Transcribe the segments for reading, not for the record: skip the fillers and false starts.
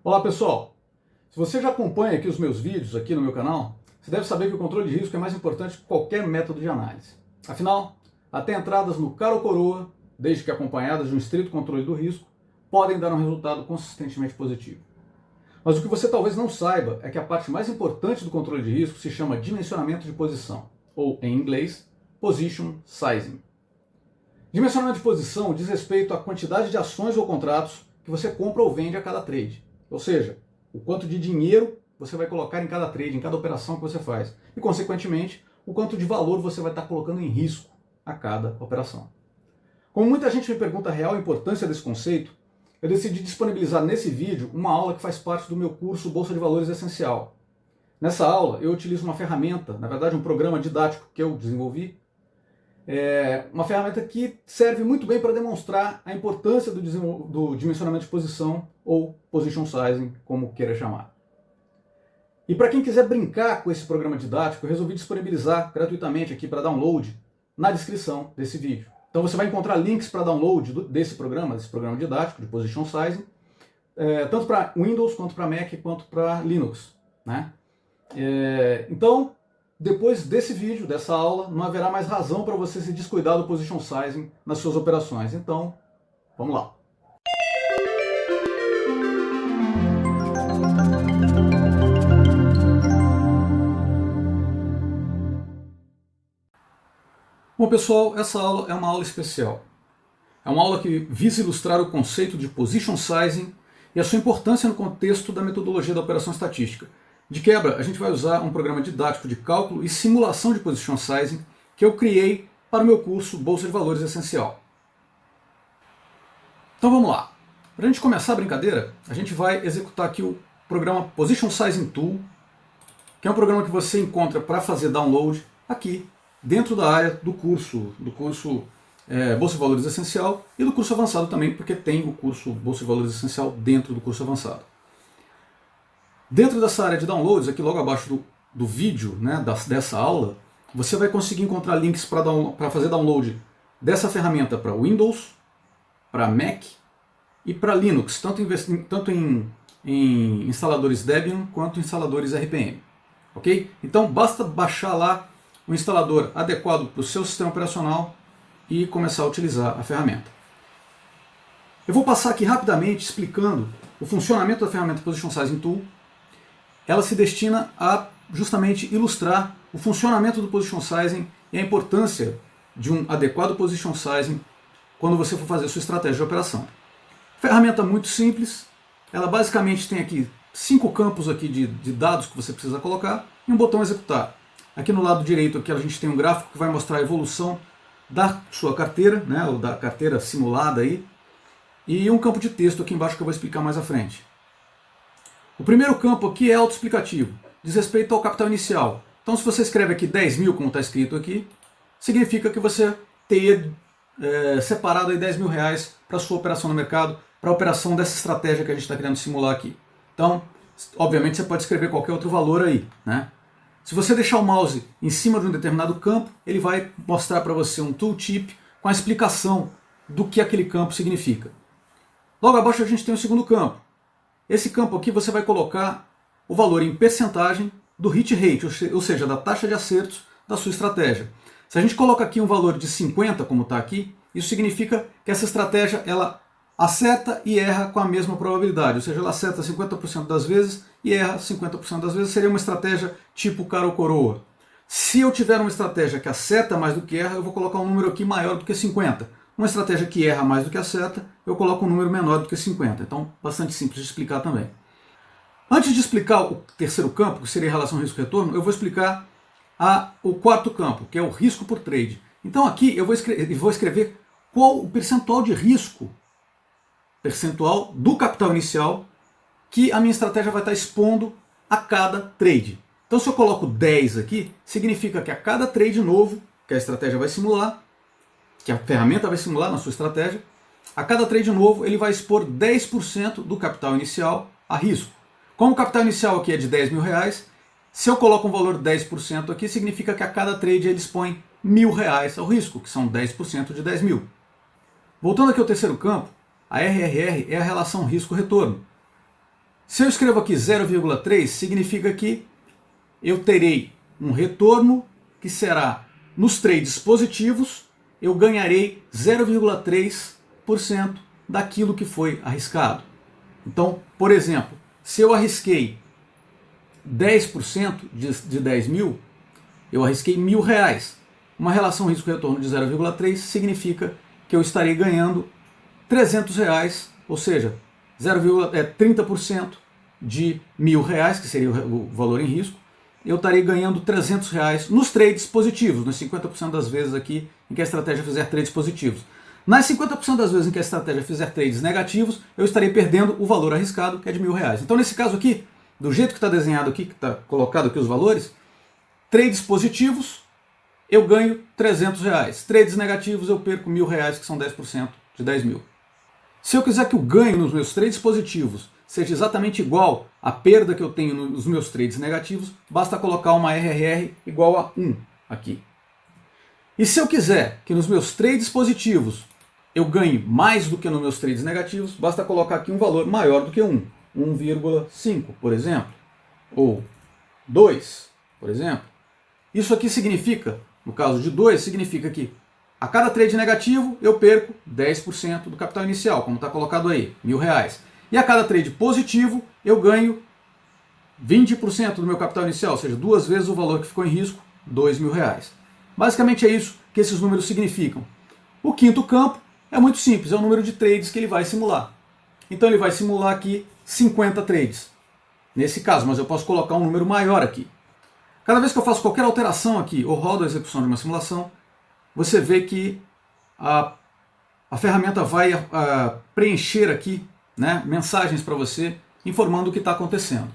Olá pessoal, se você já acompanha aqui os meus vídeos aqui no meu canal, você deve saber que o controle de risco é mais importante que qualquer método de análise. Afinal, até entradas no cara ou coroa, desde que acompanhadas de um estrito controle do risco, podem dar um resultado consistentemente positivo. Mas o que você talvez não saiba é que a parte mais importante do controle de risco se chama dimensionamento de posição, ou em inglês, Position Sizing. Dimensionamento de posição diz respeito à quantidade de ações ou contratos que você compra ou vende a cada trade. Ou seja, o quanto de dinheiro você vai colocar em cada trade, em cada operação que você faz. E, consequentemente, o quanto de valor você vai estar colocando em risco a cada operação. Como muita gente me pergunta a real importância desse conceito, eu decidi disponibilizar nesse vídeo uma aula que faz parte do meu curso Bolsa de Valores Essencial. Nessa aula, eu utilizo uma ferramenta, na verdade um programa didático que eu desenvolvi, uma ferramenta que serve muito bem para demonstrar a importância do dimensionamento de posição, ou Position Sizing, como queira chamar. E para quem quiser brincar com esse programa didático, eu resolvi disponibilizar gratuitamente aqui para download na descrição desse vídeo. Então você vai encontrar links para download desse programa didático de Position Sizing, tanto para Windows, quanto para Mac, quanto para Linux, né? Então, depois desse vídeo, dessa aula, não haverá mais razão para você se descuidar do Position Sizing nas suas operações. Então, vamos lá. Bom pessoal, essa aula é uma aula especial. É uma aula que visa ilustrar o conceito de Position Sizing e a sua importância no contexto da metodologia da operação estatística. De quebra, a gente vai usar um programa didático de cálculo e simulação de Position Sizing que eu criei para o meu curso Bolsa de Valores Essencial. Então vamos lá. Para a gente começar a brincadeira, a gente vai executar aqui o programa Position Sizing Tool, que é um programa que você encontra para fazer download aqui dentro da área do curso Bolsa de Valores Essencial e do curso avançado também, porque tem o curso Bolsa de Valores Essencial dentro do curso avançado. Dentro dessa área de downloads, aqui logo abaixo do vídeo, né, dessa aula, você vai conseguir encontrar links para fazer download dessa ferramenta para Windows, para Mac e para Linux, tanto em instaladores Debian quanto instaladores RPM. Ok? Então basta baixar lá o instalador adequado para o seu sistema operacional e começar a utilizar a ferramenta. Eu vou passar aqui rapidamente explicando o funcionamento da ferramenta Position Sizing Tool. Ela se destina a justamente ilustrar o funcionamento do Position Sizing e a importância de um adequado Position Sizing quando você for fazer a sua estratégia de operação. Ferramenta muito simples, ela basicamente tem aqui 5 campos aqui de dados que você precisa colocar e um botão executar. Aqui no lado direito aqui a gente tem um gráfico que vai mostrar a evolução da sua carteira, né, ou da carteira simulada aí, e um campo de texto aqui embaixo que eu vou explicar mais à frente. O primeiro campo aqui é autoexplicativo, diz respeito ao capital inicial. Então se você escreve aqui 10 mil, como está escrito aqui, significa que você teria separado aí 10 mil reais para a sua operação no mercado, para a operação dessa estratégia que a gente está querendo simular aqui. Então, obviamente você pode escrever qualquer outro valor aí, né? Se você deixar o mouse em cima de um determinado campo, ele vai mostrar para você um tooltip com a explicação do que aquele campo significa. Logo abaixo a gente tem o segundo campo. Esse campo aqui você vai colocar o valor em percentagem do hit rate, ou seja, da taxa de acertos da sua estratégia. Se a gente coloca aqui um valor de 50, como está aqui, isso significa que essa estratégia ela acerta e erra com a mesma probabilidade, ou seja, ela acerta 50% das vezes e erra 50% das vezes. Seria uma estratégia tipo cara ou coroa. Se eu tiver uma estratégia que acerta mais do que erra, eu vou colocar um número aqui maior do que 50. Uma estratégia que erra mais do que acerta, eu coloco um número menor do que 50. Então, bastante simples de explicar também. Antes de explicar o terceiro campo, que seria a relação risco-retorno, eu vou explicar o quarto campo, que é o risco por trade. Então aqui eu vou escrever qual o percentual de risco, percentual do capital inicial, que a minha estratégia vai estar expondo a cada trade. Então se eu coloco 10 aqui, significa que a cada trade novo, que a estratégia vai simular, que a ferramenta vai simular na sua estratégia, a cada trade novo ele vai expor 10% do capital inicial a risco. Como o capital inicial aqui é de 10 mil reais, se eu coloco um valor de 10% aqui, significa que a cada trade ele expõe R$1.000 ao risco, que são 10% de 10 mil. Voltando aqui ao terceiro campo, a RRR é a relação risco-retorno. Se eu escrevo aqui 0,3, significa que eu terei um retorno que será, nos trades positivos, eu ganharei 0,3% daquilo que foi arriscado. Então, por exemplo, se eu arrisquei 10% de 10 mil, eu arrisquei R$1.000. Uma relação risco-retorno de 0,3 significa que eu estarei ganhando R$300, ou seja, 30% de R$1.000, que seria o valor em risco, eu estarei ganhando R$300 nos trades positivos, nos 50% das vezes aqui em que a estratégia fizer trades positivos. Nas 50% das vezes em que a estratégia fizer trades negativos, eu estarei perdendo o valor arriscado, que é de R$1.000. Então, nesse caso aqui, do jeito que está desenhado aqui, que está colocado aqui os valores, trades positivos, eu ganho R$300. Trades negativos, eu perco R$1.000, que são 10% de 10 mil. Se eu quiser que o ganho nos meus trades positivos seja exatamente igual à perda que eu tenho nos meus trades negativos, basta colocar uma RRR igual a 1 aqui. E se eu quiser que nos meus trades positivos eu ganhe mais do que nos meus trades negativos, basta colocar aqui um valor maior do que 1. 1,5, por exemplo, ou 2, por exemplo. Isso aqui significa, no caso de 2, significa que a cada trade negativo eu perco 10% do capital inicial, como está colocado aí, R$1.000. E a cada trade positivo eu ganho 20% do meu capital inicial, ou seja, 2 vezes o valor que ficou em risco, R$2.000. Basicamente é isso que esses números significam. O quinto campo é muito simples, é o número de trades que ele vai simular. Então ele vai simular aqui 50 trades, nesse caso, mas eu posso colocar um número maior aqui. Cada vez que eu faço qualquer alteração aqui, ou rodo a execução de uma simulação, você vê que a ferramenta vai preencher aqui, né, mensagens para você, informando o que está acontecendo.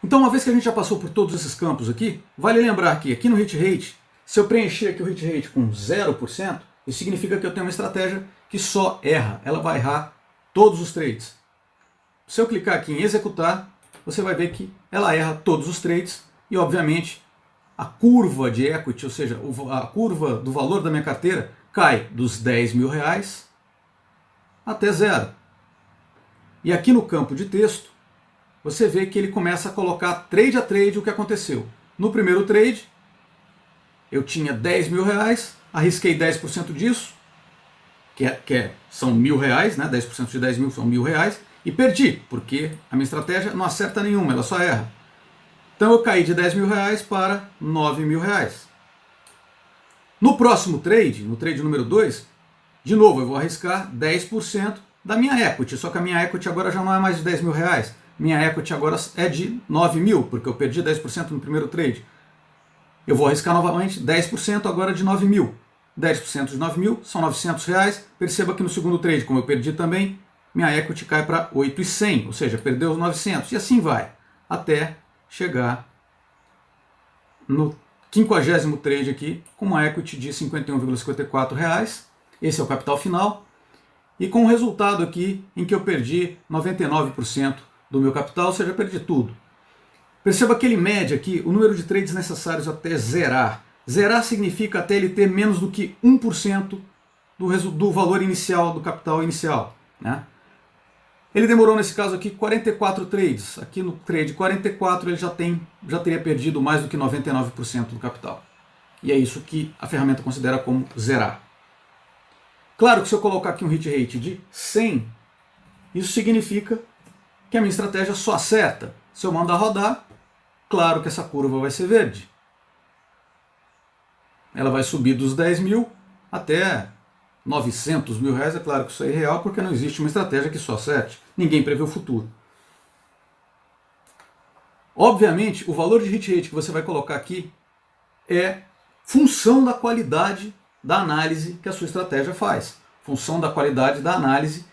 Então, uma vez que a gente já passou por todos esses campos aqui, vale lembrar que aqui no hit rate, se eu preencher aqui o hit rate com 0%, isso significa que eu tenho uma estratégia que só erra, ela vai errar todos os trades. Se eu clicar aqui em executar, você vai ver que ela erra todos os trades e, obviamente, a curva de equity, ou seja, a curva do valor da minha carteira, cai dos R$10.000 até zero. E aqui no campo de texto, você vê que ele começa a colocar trade a trade o que aconteceu. No primeiro trade, eu tinha R$10.000, arrisquei 10% disso, são R$1.000, né? 10% de 10 mil são R$1.000, e perdi, porque a minha estratégia não acerta nenhuma, ela só erra. Então eu caí de R$10.000 para R$9.000. No próximo trade, no trade número 2, de novo eu vou arriscar 10% da minha equity, só que a minha equity agora já não é mais de R$10.000. Minha equity agora é de 9.000, porque eu perdi 10% no primeiro trade. Eu vou arriscar novamente 10% agora de 9.000. 10% de 9.000 são R$900. Perceba que no segundo trade, como eu perdi também, minha equity cai para 8.100, ou seja, perdeu os 900. E assim vai, até chegar no 50º trade aqui, com uma equity de R$51,54. Esse é o capital final. E com um resultado aqui em que eu perdi 99% do meu capital, ou seja, eu perdi tudo. Perceba que ele mede aqui o número de trades necessários até zerar. Zerar significa até ele ter menos do que 1% do valor inicial, do capital inicial, né? Ele demorou nesse caso aqui 44 trades. Aqui no trade 44 ele já teria perdido mais do que 99% do capital. E é isso que a ferramenta considera como zerar. Claro que se eu colocar aqui um hit rate de 100, isso significa que a minha estratégia só acerta. Se eu mandar rodar, claro que essa curva vai ser verde. Ela vai subir dos 10.000 até R$900.000. É claro que isso é irreal, porque não existe uma estratégia que só acerte. Ninguém prevê o futuro. Obviamente, o valor de hit rate que você vai colocar aqui é função da qualidade da análise que a sua estratégia faz. Função da qualidade da análise,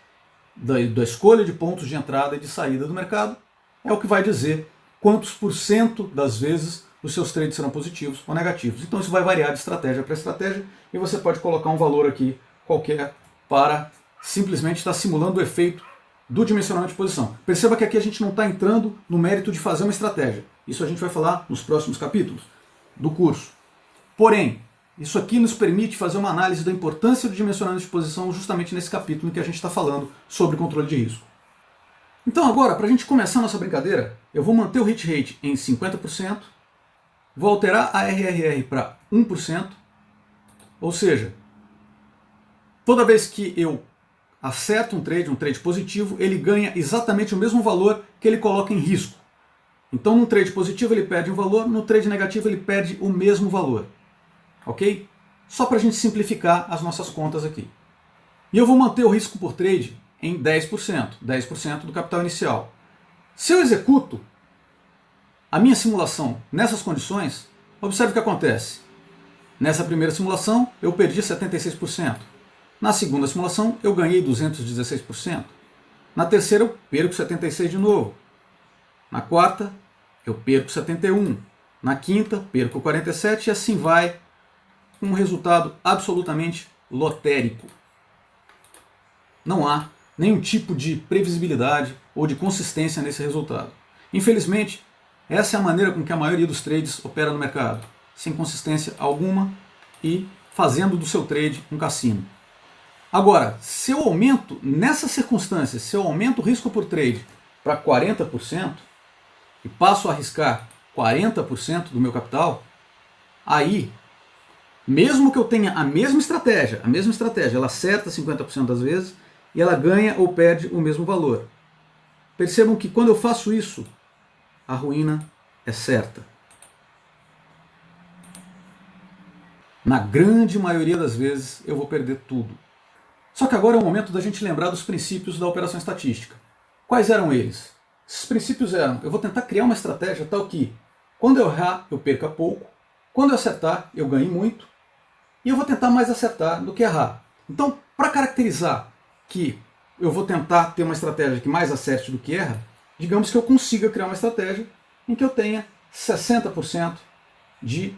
da escolha de pontos de entrada e de saída do mercado, é o que vai dizer quantos % das vezes os seus trades serão positivos ou negativos. Então isso vai variar de estratégia para estratégia e você pode colocar um valor aqui qualquer para simplesmente estar simulando o efeito do dimensionamento de posição. Perceba que aqui a gente não está entrando no mérito de fazer uma estratégia. Isso a gente vai falar nos próximos capítulos do curso. Porém, isso aqui nos permite fazer uma análise da importância do dimensionamento de posição justamente nesse capítulo em que a gente está falando sobre controle de risco. Então agora, para a gente começar a nossa brincadeira, eu vou manter o hit rate em 50%, vou alterar a RRR para 1%, ou seja, toda vez que eu acerto um trade positivo, ele ganha exatamente o mesmo valor que ele coloca em risco. Então no trade positivo ele perde um valor, no trade negativo ele perde o mesmo valor. Ok? Só para a gente simplificar as nossas contas aqui. E eu vou manter o risco por trade em 10%, 10% do capital inicial. Se eu executo a minha simulação nessas condições, observe o que acontece. Nessa primeira simulação eu perdi 76%. Na segunda simulação eu ganhei 216%. Na terceira eu perco 76% de novo. Na quarta eu perco 71%. Na quinta perco 47% e assim vai, com um resultado absolutamente lotérico. Não há nenhum tipo de previsibilidade ou de consistência nesse resultado. Infelizmente, essa é a maneira com que a maioria dos trades opera no mercado, sem consistência alguma e fazendo do seu trade um cassino. Agora, se eu aumento, nessas circunstâncias, se eu aumento o risco por trade para 40% e passo a arriscar 40% do meu capital, aí, mesmo que eu tenha a mesma estratégia, ela acerta 50% das vezes e ela ganha ou perde o mesmo valor. Percebam que quando eu faço isso, a ruína é certa. Na grande maioria das vezes eu vou perder tudo. Só que agora é o momento da gente lembrar dos princípios da operação estatística. Quais eram eles? Esses princípios eram: eu vou tentar criar uma estratégia tal que, quando eu errar, eu perca pouco, quando eu acertar, eu ganhe muito, e eu vou tentar mais acertar do que errar. Então, para caracterizar que eu vou tentar ter uma estratégia que mais acerte do que erra, digamos que eu consiga criar uma estratégia em que eu tenha 60% de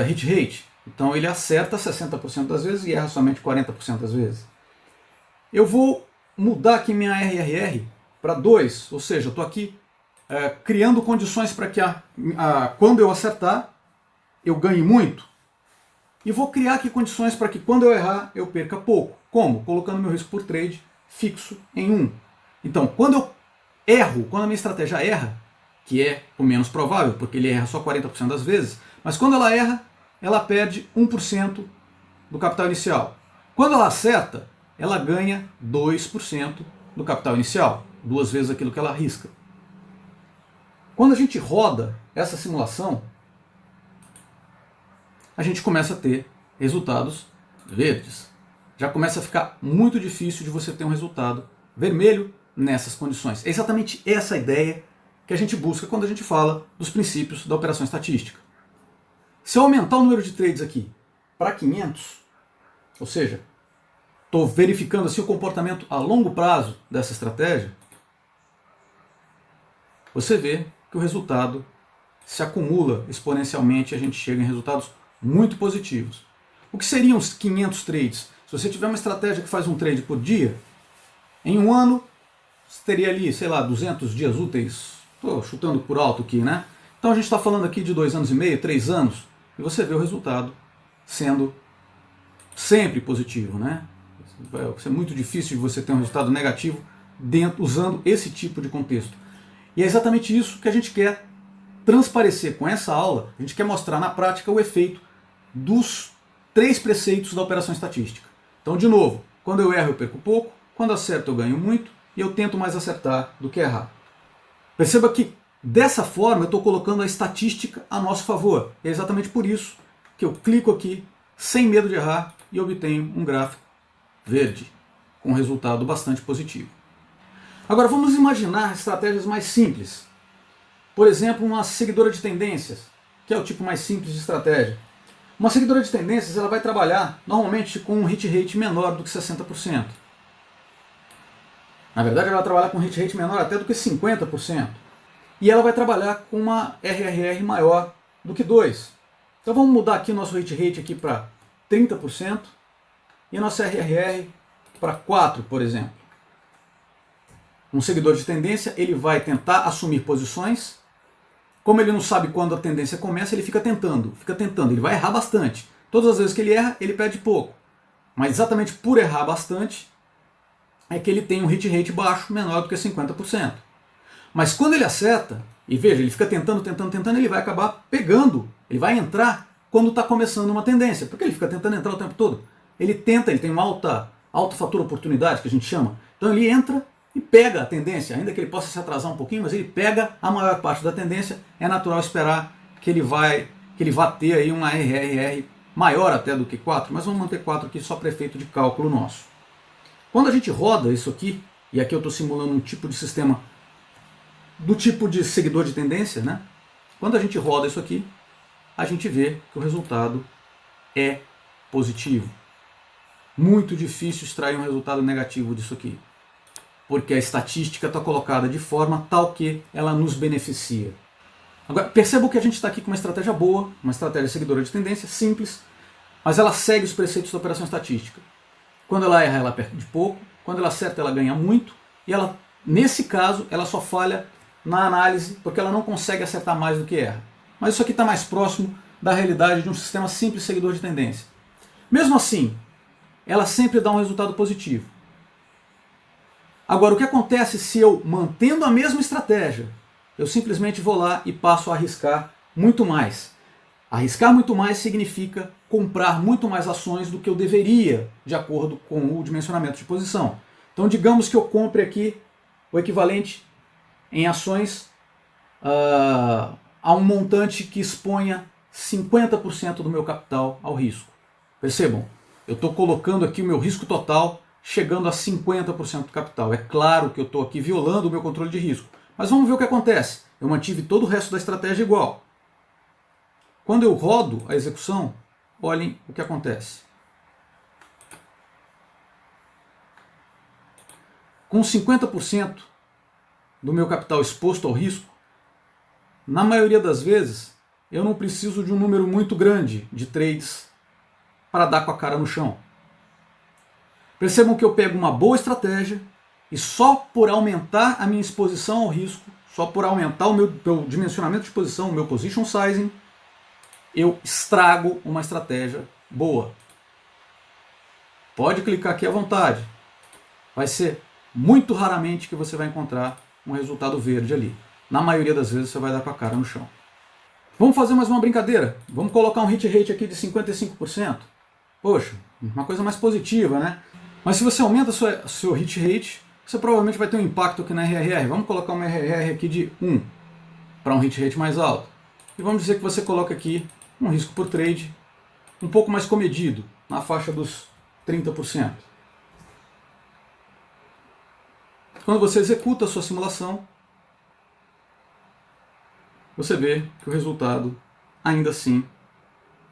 hit rate. Então ele acerta 60% das vezes e erra somente 40% das vezes. Eu vou mudar aqui minha RRR para 2, ou seja, eu estou aqui criando condições para que quando eu acertar, eu ganhe muito. E vou criar aqui condições para que quando eu errar, eu perca pouco. Como? Colocando meu risco por trade fixo em 1. Então, quando eu erro, quando a minha estratégia erra, que é o menos provável, porque ele erra só 40% das vezes, mas quando ela erra, ela perde 1% do capital inicial. Quando ela acerta, ela ganha 2% do capital inicial, 2 vezes aquilo que ela arrisca. Quando a gente roda essa simulação, a gente começa a ter resultados verdes. Já começa a ficar muito difícil de você ter um resultado vermelho nessas condições. É exatamente essa a ideia que a gente busca quando a gente fala dos princípios da operação estatística. Se eu aumentar o número de trades aqui para 500, ou seja, estou verificando assim o comportamento a longo prazo dessa estratégia, você vê que o resultado se acumula exponencialmente e a gente chega em resultados muito positivos. O que seriam os 500 trades? Se você tiver uma estratégia que faz um trade por dia, em um ano você teria ali, sei lá, 200 dias úteis. Estou chutando por alto aqui, né? Então a gente está falando aqui de 2 anos e meio, 3 anos, e você vê o resultado sendo sempre positivo, né? Vai ser muito difícil de você ter um resultado negativo usando esse tipo de contexto. E é exatamente isso que a gente quer transparecer com essa aula. A gente quer mostrar na prática o efeito dos 3 preceitos da operação estatística. Então, de novo, quando eu erro eu perco pouco, quando acerto eu ganho muito e eu tento mais acertar do que errar. Perceba que dessa forma eu estou colocando a estatística a nosso favor. É exatamente por isso que eu clico aqui sem medo de errar e obtenho um gráfico verde com um resultado bastante positivo. Agora vamos imaginar estratégias mais simples. Por exemplo, uma seguidora de tendências, que é o tipo mais simples de estratégia. Uma seguidora de tendências ela vai trabalhar normalmente com um hit rate menor do que 60%. Na verdade, ela vai trabalhar com um hit rate menor até do que 50%. E ela vai trabalhar com uma RRR maior do que 2. Então vamos mudar aqui o nosso hit rate aqui para 30% e a nossa RRR para 4, por exemplo. Um seguidor de tendência ele vai tentar assumir posições. Como ele não sabe quando a tendência começa, ele fica tentando, ele vai errar bastante. Todas as vezes que ele erra, ele perde pouco. Mas exatamente por errar bastante, é que ele tem um hit rate baixo, menor do que 50%. Mas quando ele acerta, e veja, ele fica tentando, ele vai acabar pegando, ele vai entrar quando está começando uma tendência, porque ele fica tentando entrar o tempo todo. Ele tem uma alto fator oportunidade, que a gente chama. Então ele entra e pega a tendência, ainda que ele possa se atrasar um pouquinho, mas ele pega a maior parte da tendência. É natural esperar que ele vá ter aí uma RRR maior até do que 4, mas vamos manter 4 aqui só para efeito de cálculo nosso. Quando a gente roda isso aqui, e aqui eu estou simulando um tipo de sistema do tipo de seguidor de tendência, né? Quando a gente roda isso aqui, a gente vê que o resultado é positivo. Muito difícil extrair um resultado negativo disso aqui, porque a estatística está colocada de forma tal que ela nos beneficia. Agora, percebam que a gente está aqui com uma estratégia boa, uma estratégia seguidora de tendência, simples, mas ela segue os preceitos da operação estatística. Quando ela erra, ela perde pouco, quando ela acerta, ela ganha muito, e ela, nesse caso, ela só falha na análise, porque ela não consegue acertar mais do que erra. Mas isso aqui está mais próximo da realidade de um sistema simples seguidor de tendência. Mesmo assim, ela sempre dá um resultado positivo. Agora, o que acontece se eu, mantendo a mesma estratégia, eu simplesmente vou lá e passo a arriscar muito mais? Arriscar muito mais significa comprar muito mais ações do que eu deveria, de acordo com o dimensionamento de posição. Então, digamos que eu compre aqui o equivalente em ações a um montante que exponha 50% do meu capital ao risco. Percebam, eu estou colocando aqui o meu risco total chegando a 50% do capital. É claro que eu estou aqui violando o meu controle de risco. Mas vamos ver o que acontece. Eu mantive todo o resto da estratégia igual. Quando eu rodo a execução, olhem o que acontece. Com 50% do meu capital exposto ao risco, na maioria das vezes, eu não preciso de um número muito grande de trades para dar com a cara no chão. Percebam que eu pego uma boa estratégia e só por aumentar a minha exposição ao risco, só por aumentar o meu dimensionamento de posição, o meu position sizing, eu estrago uma estratégia boa. Pode clicar aqui à vontade. Vai ser muito raramente que você vai encontrar um resultado verde ali. Na maioria das vezes você vai dar com a cara no chão. Vamos fazer mais uma brincadeira. Vamos colocar um hit rate aqui de 55%. Poxa, uma coisa mais positiva, né? Mas se você aumenta seu hit rate, você provavelmente vai ter um impacto aqui na RRR. Vamos colocar uma RRR aqui de 1 para um hit rate mais alto. E vamos dizer que você coloca aqui um risco por trade um pouco mais comedido, na faixa dos 30%. Quando você executa a sua simulação, você vê que o resultado, ainda assim,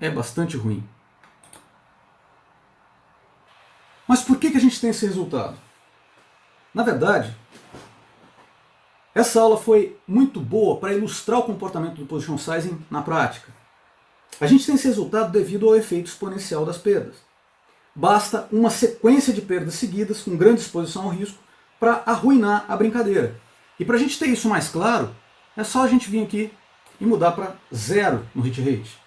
é bastante ruim. Mas por que a gente tem esse resultado? Na verdade, essa aula foi muito boa para ilustrar o comportamento do position sizing na prática. A gente tem esse resultado devido ao efeito exponencial das perdas. Basta uma sequência de perdas seguidas, com grande exposição ao risco, para arruinar a brincadeira. E para a gente ter isso mais claro, é só a gente vir aqui e mudar para 0 no hit rate.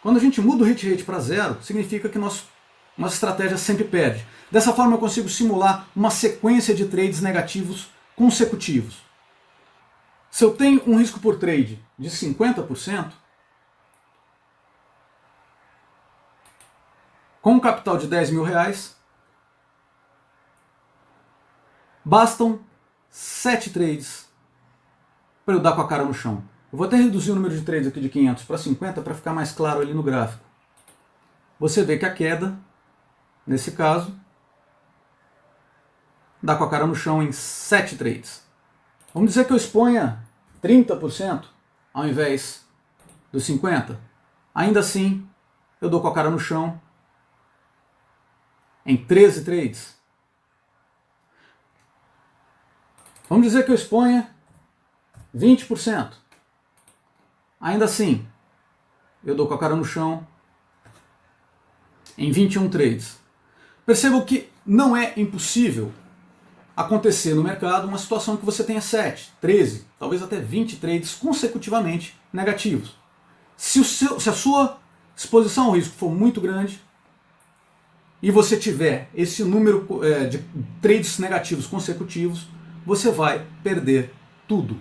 Quando a gente muda o hit rate para 0, significa que nossa estratégia sempre perde. Dessa forma eu consigo simular uma sequência de trades negativos consecutivos. Se eu tenho um risco por trade de 50%, com um capital de 10 mil reais, bastam 7 trades para eu dar com a cara no chão. Eu vou até reduzir o número de trades aqui de 500 para 50 para ficar mais claro ali no gráfico. Você vê que a queda, nesse caso, dá com a cara no chão em 7 trades. Vamos dizer que eu exponha 30% ao invés dos 50%. Ainda assim, eu dou com a cara no chão em 13 trades. Vamos dizer que eu exponha 20%. Ainda assim, eu dou com a cara no chão em 21 trades. Percebam que não é impossível acontecer no mercado uma situação que você tenha 7, 13, talvez até 20 trades consecutivamente negativos. Se a sua exposição ao risco for muito grande, e você tiver esse número de trades negativos consecutivos, você vai perder tudo.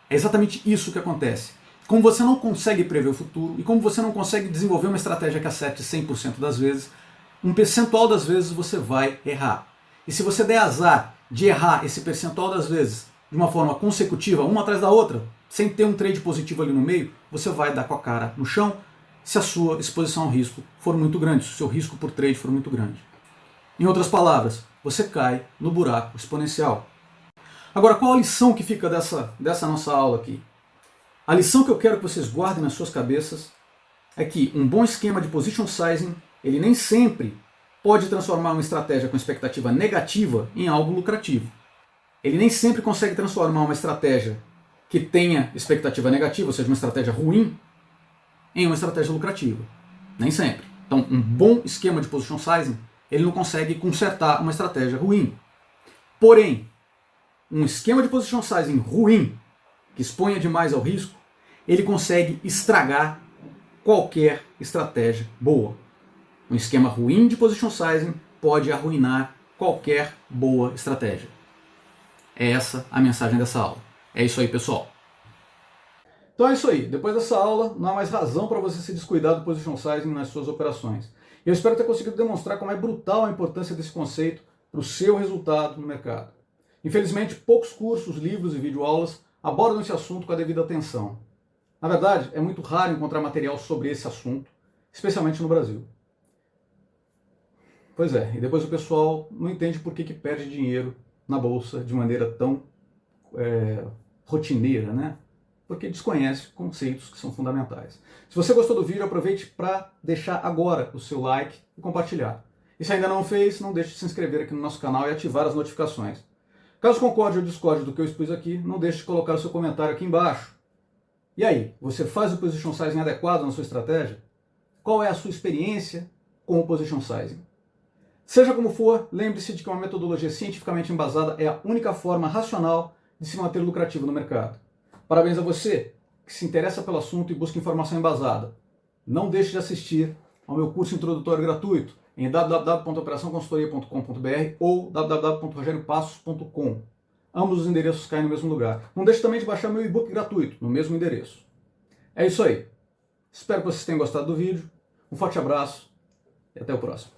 É exatamente isso que acontece. Como você não consegue prever o futuro e como você não consegue desenvolver uma estratégia que acerte 100% das vezes, um percentual das vezes você vai errar. E se você der azar de errar esse percentual das vezes de uma forma consecutiva, uma atrás da outra, sem ter um trade positivo ali no meio, você vai dar com a cara no chão se a sua exposição ao risco for muito grande, se o seu risco por trade for muito grande. Em outras palavras, você cai no buraco exponencial. Agora, qual a lição que fica dessa nossa aula aqui? A lição que eu quero que vocês guardem nas suas cabeças é que um bom esquema de position sizing, ele nem sempre pode transformar uma estratégia com expectativa negativa em algo lucrativo. Ele nem sempre consegue transformar uma estratégia que tenha expectativa negativa, ou seja, uma estratégia ruim, em uma estratégia lucrativa. Nem sempre. Então, um bom esquema de position sizing, ele não consegue consertar uma estratégia ruim. Porém, um esquema de position sizing ruim, que exponha demais ao risco, ele consegue estragar qualquer estratégia boa. Um esquema ruim de position sizing pode arruinar qualquer boa estratégia. É essa a mensagem dessa aula. É isso aí, pessoal. Então é isso aí. Depois dessa aula, não há mais razão para você se descuidar do position sizing nas suas operações. Eu espero ter conseguido demonstrar como é brutal a importância desse conceito para o seu resultado no mercado. Infelizmente, poucos cursos, livros e videoaulas abordam esse assunto com a devida atenção. Na verdade, é muito raro encontrar material sobre esse assunto, especialmente no Brasil. Pois é, e depois o pessoal não entende por que perde dinheiro na bolsa de maneira tão rotineira, né? Porque desconhece conceitos que são fundamentais. Se você gostou do vídeo, aproveite para deixar agora o seu like e compartilhar. E se ainda não fez, não deixe de se inscrever aqui no nosso canal e ativar as notificações. Caso concorde ou discorde do que eu expus aqui, não deixe de colocar o seu comentário aqui embaixo. E aí, você faz o position sizing adequado na sua estratégia? Qual é a sua experiência com o position sizing? Seja como for, lembre-se de que uma metodologia cientificamente embasada é a única forma racional de se manter lucrativo no mercado. Parabéns a você que se interessa pelo assunto e busca informação embasada. Não deixe de assistir ao meu curso introdutório gratuito em www.operaçãoconsultoria.com.br ou www.rogeriopassos.com. Ambos os endereços caem no mesmo lugar. Não deixe também de baixar meu e-book gratuito no mesmo endereço. É isso aí. Espero que vocês tenham gostado do vídeo. Um forte abraço e até o próximo.